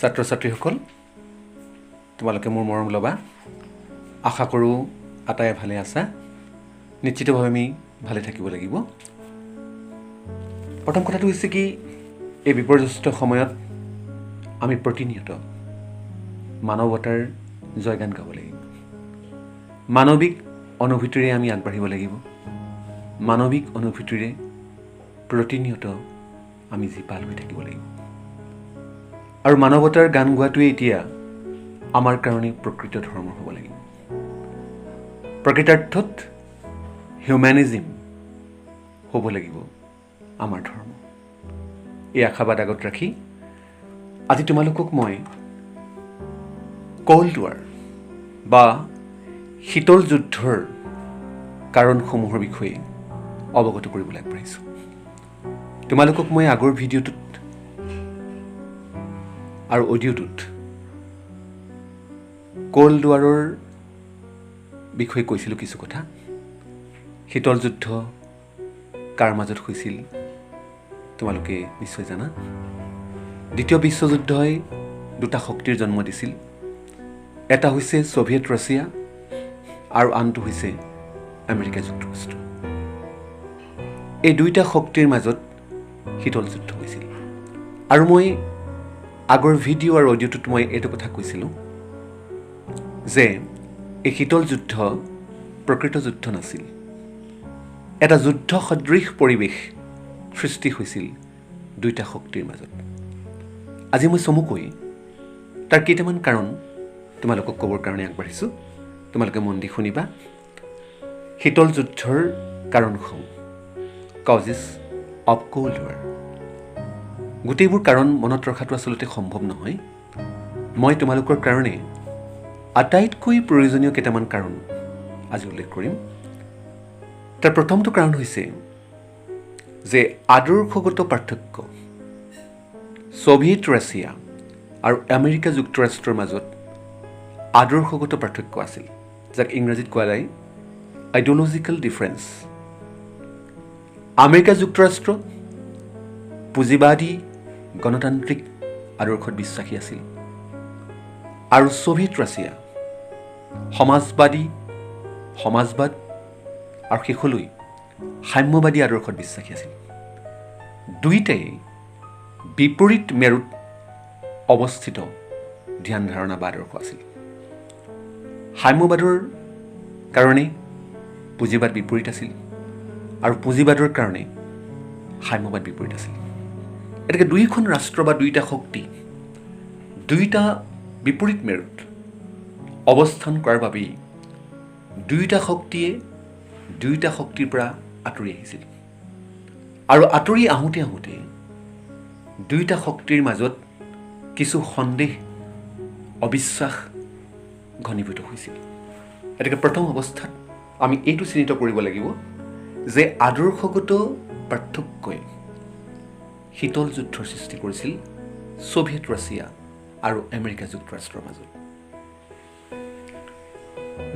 ছাত্ৰ ছাত্ৰীসকল তোমালোকে মোৰ মৰম ল'বা আশা কৰোঁ আটায়ে ভালে আছা নিশ্চিতভাৱে আমি ভালে থাকিব লাগিব প্ৰথম কথাটো হৈছে কি এই বিপৰ্যস্ত সময়ত আমি প্ৰতিনিয়ত মানৱতাৰ জয়গান গাব লাগিব মানৱিক অনুভূতিৰে আমি আগবাঢ়িব লাগিব মানৱিক অনুভূতিৰে প্ৰতিনিয়ত আমি জীপাল হৈ থাকিব লাগিব আৰু মানৱতাৰ গান গোৱাটোৱে এতিয়া আমাৰ কাৰণে প্ৰকৃত ধৰ্ম হ'ব লাগিব প্ৰকৃতাৰ্থত হিউম্যানিজম হ'ব লাগিব আমাৰ ধৰ্ম এই আশাবাদ আগত ৰাখি আজি তোমালোকক মই কোল্ড ৱাৰ বা শীতল যুদ্ধৰ কাৰণসমূহৰ বিষয়ে অৱগত কৰিবলৈ আগবাঢ়িছোঁ তোমালোকক মই আগৰ ভিডিঅ'টোত আৰু অডিঅ'টোত কোল্ড ৱাৰৰ বিষয়ে কৈছিলোঁ কিছু কথা শীতল যুদ্ধ কাৰ মাজত হৈছিল তোমালোকে নিশ্চয় জানা দ্বিতীয় বিশ্বযুদ্ধই দুটা শক্তিৰ জন্ম দিছিল এটা হৈছে সোভিয়েট ৰাছিয়া আৰু আনটো হৈছে আমেৰিকা যুক্তৰাষ্ট্ৰ এই দুইটা শক্তিৰ মাজত শীতল যুদ্ধ হৈছিল আৰু মই আগৰ ভিডিঅ' আৰু অডিঅ'টোত মই এইটো কথা কৈছিলোঁ যে এই শীতল যুদ্ধ প্ৰকৃত যুদ্ধ নাছিল এটা যুদ্ধ সদৃশ পৰিৱেশ সৃষ্টি হৈছিল দুইটা শক্তিৰ মাজত আজি মই চমুকৈ তাৰ কেইটামান কাৰণ তোমালোকক ক'বৰ কাৰণে আগবাঢ়িছোঁ তোমালোকে মন দি শুনিবা শীতল যুদ্ধৰ কাৰণসমূহ কজেছ অফ কোল্ড ৱাৰ গোটেইবোৰ কাৰণ মনত ৰখাটো আচলতে সম্ভৱ নহয় মই তোমালোকৰ কাৰণে আটাইতকৈ প্ৰয়োজনীয় কেইটামান কাৰণ আজি উল্লেখ কৰিম তাৰ প্ৰথমটো কাৰণ হৈছে যে আদৰ্শগত পাৰ্থক্য সোভিয়েট ৰাছিয়া আৰু আমেৰিকা যুক্তৰাষ্ট্ৰৰ মাজত আদৰ্শগত পাৰ্থক্য আছিল যাক ইংৰাজীত কোৱা যায় আইডিঅলজিকেল ডিফাৰেন্স আমেৰিকা যুক্তৰাষ্ট্ৰ পুঁজিবাদী গণতান্ত্ৰিক আদৰ্শত বিশ্বাসী আছিল আৰু সোভিয়েট ৰাছিয়া সমাজবাদ আৰু শেষলৈ সাম্যবাদী আদৰ্শত বিশ্বাসী আছিল দুইটাই বিপৰীত মেৰুত অৱস্থিত ধ্যান ধাৰণা বা আদৰ্শ আছিল সাম্যবাদৰ কাৰণে পুঁজিবাদ বিপৰীত আছিল আৰু পুঁজিবাদৰ কাৰণে সাম্যবাদ বিপৰীত আছিল এতেকে দুইখন ৰাষ্ট্ৰ বা দুইটা শক্তি দুইটা বিপৰীত মেৰুত অৱস্থান কৰাৰ বাবেই দুইটা শক্তিয়ে দুইটা শক্তিৰ পৰা আঁতৰি আহিছিল আৰু আঁতৰি আহোঁতে দুইটা শক্তিৰ মাজত কিছু সন্দেহ অবিশ্বাস ঘনীভূত হৈছিল এতেকে প্ৰথম অৱস্থাত আমি এইটো চিহ্নিত কৰিব লাগিব যে আদৰ্শগত পাৰ্থক্যই শীতল যুদ্ধৰ সৃষ্টি কৰিছিল সোভিয়েট ৰাছিয়া আৰু আমেৰিকা যুক্তৰাষ্ট্ৰৰ মাজত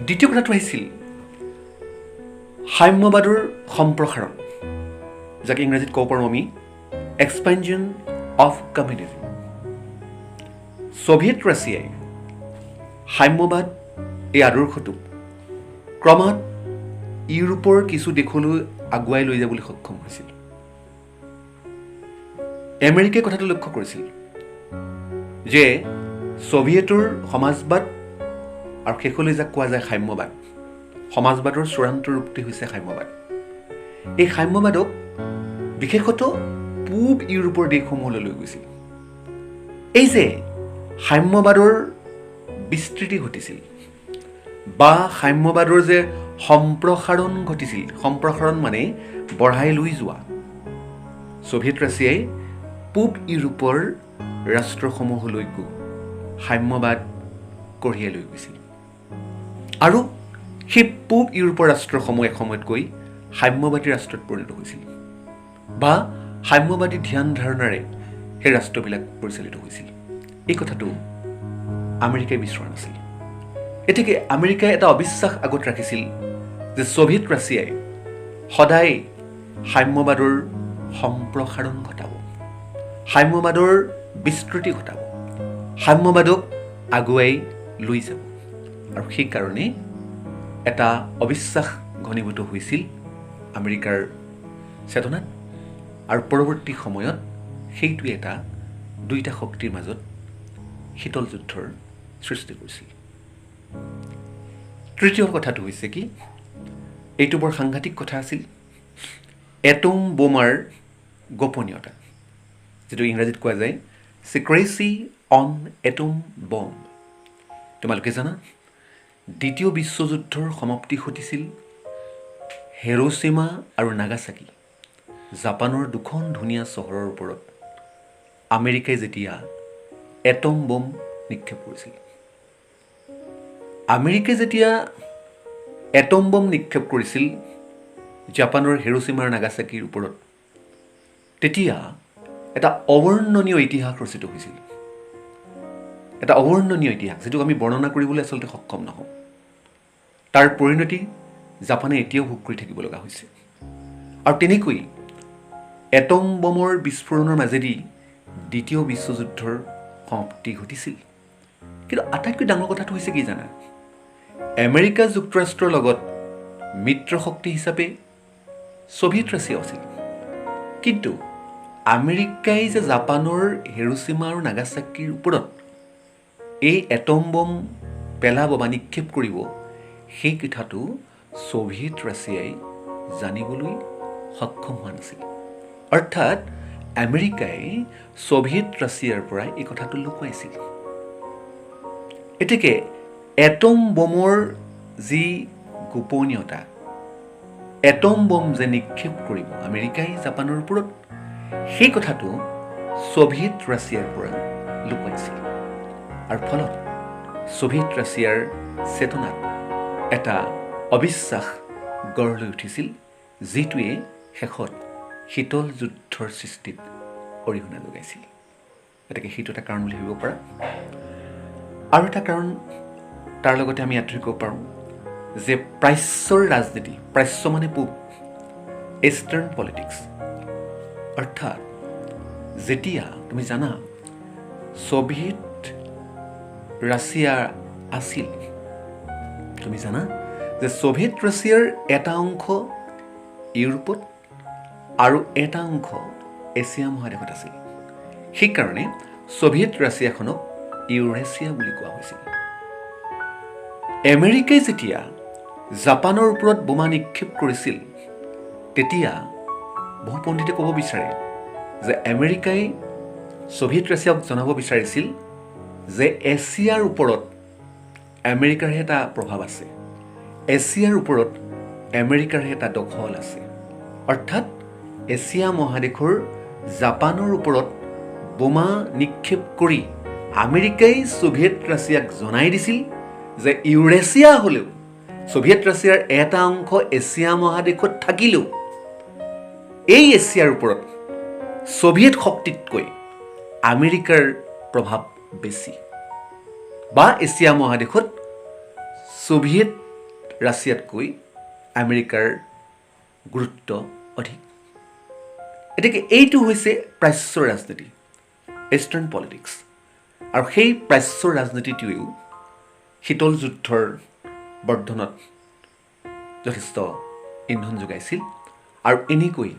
দ্বিতীয় কথাটো আহিছিল সাম্যবাদৰ সম্প্ৰসাৰণ যাক ইংৰাজীত ক'ব পাৰোঁ আমি এক্সপেনজন অফ কমিউনিজম সোভিয়েট ৰাছিয়াই সাম্যবাদ এই আদৰ্শটোক ক্ৰমাৎ ইউৰোপৰ কিছু দেশলৈ আগুৱাই লৈ যাবলৈ সক্ষম হৈছিল আমেৰিকাই কথাটো লক্ষ্য কৰিছিল যে সোভিয়েটৰ সমাজবাদ আৰু শেষলৈ যাক কোৱা যায় সাম্যবাদ সমাজবাদৰ চূড়ান্ত ৰূপটি হৈছে সাম্যবাদ এই সাম্যবাদক বিশেষত পূব ইউৰোপৰ দেশসমূহলৈ লৈ গৈছিল এই যে সাম্যবাদৰ বিস্তৃতি ঘটিছিল বা সাম্যবাদৰ যে সম্প্ৰসাৰণ ঘটিছিল সম্প্ৰসাৰণ মানে বঢ়াই লৈ যোৱা সোভিয়েট ৰাছিয়াই পূব ইউৰোপৰ ৰাষ্ট্ৰসমূহলৈকো সাম্যবাদ কঢ়িয়াই লৈ গৈছিল আৰু সেই পূব ইউৰোপৰ ৰাষ্ট্ৰসমূহ এসময়ত গৈ সাম্যবাদী ৰাষ্ট্ৰত পৰিণত হৈছিল বা সাম্যবাদী ধ্যান ধাৰণাৰে সেই ৰাষ্ট্ৰবিলাক পৰিচালিত হৈছিল এই কথাটো আমেৰিকাই বিচৰা নাছিল এতেকে আমেৰিকাই এটা অবিশ্বাস আগত ৰাখিছিল যে সোভিয়েট ৰাছিয়াই সদায় সাম্যবাদৰ সম্প্ৰসাৰণ ঘটাব সাম্যবাদৰ বিস্তৃতি ঘটাব সাম্যবাদক আগুৱাই লৈ যাব। আৰু সেইকাৰণে এটা অবিশ্বাস ঘনীভূত হৈছিল আমেৰিকাৰ চেতনাত, আৰু পৰৱৰ্তী সময়ত সেইটোৱে এটা দুইটা শক্তিৰ মাজত শীতল যুদ্ধৰ সৃষ্টি কৰিছিল। তৃতীয় কথাটো হৈছে কি, এইটো বৰ সাংঘাতিক কথা আছিল, এটম বোমাৰ গোপনীয়তা, যিটো ইংৰাজীত কোৱা যায় চিক্ৰেচি অন এটম বম্ব। তোমালোকে জানা দ্বিতীয় বিশ্বযুদ্ধৰ সমাপ্তি ঘটিছিল হিৰোশ্বিমা আৰু নাগাচাকি, জাপানৰ দুখন ধুনীয়া চহৰৰ ওপৰত আমেৰিকাই যেতিয়া এটম বম নিক্ষেপ কৰিছিল। আমেৰিকাই যেতিয়া এটম বম নিক্ষেপ কৰিছিল জাপানৰ হিৰোশ্বিমা আৰু নাগাচাকিৰ ওপৰত, তেতিয়া এটা অৱৰ্ণনীয় ইতিহাস ৰচিত হৈছিল, এটা অৱৰ্ণনীয় ইতিহাস যিটোক আমি বৰ্ণনা কৰিবলৈ আচলতে সক্ষম নহওঁ। তাৰ পৰিণতি জাপানে এতিয়াও ভোগ কৰি থাকিব লগা হৈছে। আৰু তেনেকৈ এটম বমৰ বিস্ফোৰণৰ মাজেদি দ্বিতীয় বিশ্বযুদ্ধৰ সমাপ্তি ঘটিছিল। কিন্তু আটাইতকৈ ডাঙৰ কথাটো হৈছে কি জানা, আমেৰিকা যুক্তৰাষ্ট্ৰৰ লগত মিত্ৰ শক্তি হিচাপে ছভিয়েট ৰাছিয়াও আছিল, কিন্তু আমেৰিকাই যে জাপানৰ হিৰোশ্বিমা আৰু নাগাচাকিৰ ওপৰত এই এটম বম পেলাব বা নিক্ষেপ কৰিব, সেই কথাটো ছভিয়েট ৰাছিয়াই জানিবলৈ সক্ষম হোৱা নাছিল। অৰ্থাৎ আমেৰিকাই ছভিয়েট ৰাছিয়াৰ পৰা এই কথাটো লুকুৱাইছিল। এতেকে এটম বমৰ যি গোপনীয়তা, এটম বম যে নিক্ষেপ কৰিব আমেৰিকাই জাপানৰ ওপৰত, সেই কথাটো ছভিয়েট ৰাছিয়াৰ পৰা লুকুৱাইছিল। আৰু ফলত ছভিয়েট ৰাছিয়াৰ চেতনাত এটা অবিশ্বাস গঢ় লৈ উঠিছিল, যিটোৱে শেষত শীতল যুদ্ধৰ সৃষ্টিত অৰিহণা যোগাইছিল। গতিকে সেইটো এটা কাৰণ বুলি ভাবিব পাৰা। আৰু এটা কাৰণ তাৰ লগতে আমি ইয়াত ক'ব পাৰোঁ যে প্ৰাচ্যৰ ৰাজনীতি, প্ৰাচ্য মানে পূব, ইষ্টাৰ্ণ পলিটিক্স, অৰ্থাৎ যেতিয়া তুমি জানা ছভিয়েট ৰাছিয়া আছিল, তুমি জানা যে ছভিয়েট ৰাছিয়াৰ এটা অংশ ইউৰোপত আৰু এটা অংশ এছিয়া মহাদেশত আছিল। সেইকাৰণে ছভিয়েট ৰাছিয়াখনক ইউৰেছিয়া বুলি কোৱা হৈছিল। আমেৰিকাই যেতিয়া জাপানৰ ওপৰত বোমা নিক্ষেপ কৰিছিল, তেতিয়া বহু পণ্ডিতে ক'ব বিচাৰে যে আমেৰিকাই ছভিয়েট ৰাছিয়াক জনাব বিচাৰিছিল যে এছিয়াৰ ওপৰত আমেৰিকাৰ এটা প্ৰভাৱ আছে, এছিয়াৰ ওপৰত আমেৰিকাৰ এটা দখল আছে। অৰ্থাৎ এছিয়া মহাদেশৰ জাপানৰ ওপৰত বোমা নিক্ষেপ কৰি আমেৰিকাই ছভিয়েট ৰাছিয়াক জনাই দিছিল যে ইউৰেছিয়া হ'লেও, ছভিয়েট ৰাছিয়াৰ এটা অংশ এছিয়া মহাদেশত থাকিলেও এই এছিয়াৰ ওপৰত ছভিয়েট শক্তিতকৈ আমেৰিকাৰ প্ৰভাৱ বেছি, বা এছিয়া মহাদেশত ছভিয়েট ৰাছিয়াতকৈ আমেৰিকাৰ গুৰুত্ব অধিক। গতিকে এইটো হৈছে প্ৰাচ্যৰ ৰাজনীতি, ইষ্টাৰ্ণ পলিটিক্স। আৰু সেই প্ৰাচ্যৰ ৰাজনীতিটোৱেও শীতল যুদ্ধৰ বৰ্ধনত যথেষ্ট ইন্ধন যোগাইছিল। আৰু এনেকৈ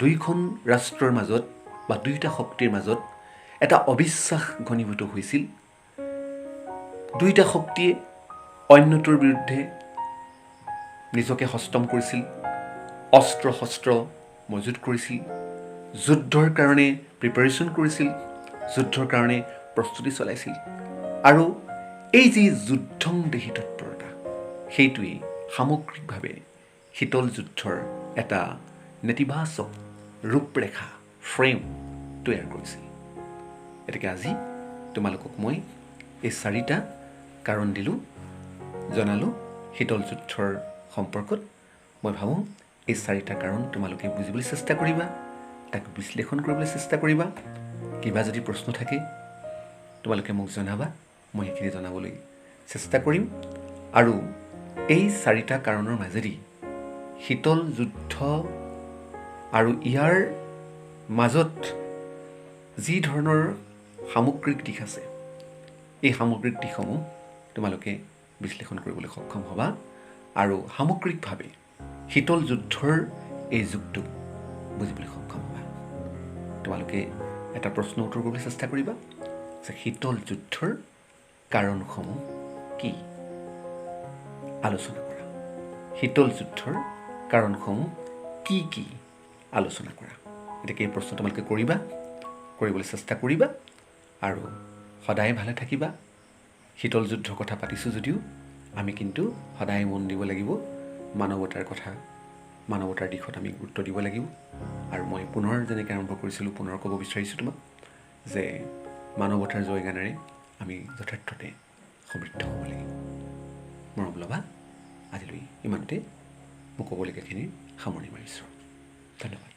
দুইখন ৰাষ্ট্ৰৰ মাজত বা দুয়োটা শক্তিৰ মাজত এটা অবিশ্বাস ঘনীভূত হৈছিল। দুয়োটা শক্তিয়ে অন্যটোৰ বিৰুদ্ধে নিজকে সষ্টম কৰিছিল, অস্ত্ৰ শস্ত্ৰ মজুত কৰিছিল, যুদ্ধৰ কাৰণে প্ৰিপাৰেশ্যন কৰিছিল, যুদ্ধৰ কাৰণে প্ৰস্তুতি চলাইছিল। আৰু এই যি যুদ্ধং দেহি তৎপৰতা, সেইটোৱেই সামগ্ৰিকভাৱে শীতল যুদ্ধৰ এটা নেতিবাচক ৰূপৰেখা, ফ্ৰেম তৈয়াৰ কৰিছিল। গতিকে আজি তোমালোকক মই এই 4টা কাৰণ দিলোঁ, জনালোঁ শীতল যুদ্ধৰ সম্পৰ্কত। মই ভাবোঁ এই 4টা কাৰণ তোমালোকে বুজিবলৈ চেষ্টা কৰিবা, তাক বিশ্লেষণ কৰিবলৈ চেষ্টা কৰিবা। কিবা যদি প্ৰশ্ন থাকে তোমালোকে মোক জনাবা, মই সেইখিনি জনাবলৈ চেষ্টা কৰিম। আৰু এই 4টা কাৰণৰ মাজেদি শীতল যুদ্ধ আৰু ইয়াৰ মাজত যি ধৰণৰ সামগ্ৰিক দিশ আছে, এই সামগ্ৰিক দিশসমূহ তোমালোকে বিশ্লেষণ কৰিবলৈ সক্ষম হ'বা আৰু সামগ্ৰিকভাৱে শীতল যুদ্ধৰ এই যুগটোক বুজিবলৈ সক্ষম হ'বা। তোমালোকে এটা প্ৰশ্ন উত্তৰ কৰিবলৈ চেষ্টা কৰিবা যে শীতল যুদ্ধৰ কাৰণসমূহ কি আলোচনা কৰা। শীতল যুদ্ধৰ কাৰণসমূহ কি কি আলোচনা কৰা। গতিকে এই প্ৰশ্ন তোমালোকে কৰিবা, কৰিবলৈ চেষ্টা কৰিবা আৰু সদায় ভালে থাকিবা। শীতল যুদ্ধৰ কথা পাতিছোঁ যদিও আমি কিন্তু সদায় মন দিব লাগিব মানৱতাৰ কথা, মানৱতাৰ দিশত আমি গুৰুত্ব দিব লাগিব। আৰু মই পুনৰ যেনেকৈ আৰম্ভ কৰিছিলোঁ পুনৰ ক'ব বিচাৰিছোঁ তোমাক যে মানৱতাৰ জয়গানেৰে আমি যথাৰ্থতে সমৃদ্ধ হ'ব লাগিব। মৰম ল'বা। আজিলৈ ইমানতে মোক ক'বলগীয়াখিনিৰ সামৰণি মাৰিছোঁ। ধন্যবাদ।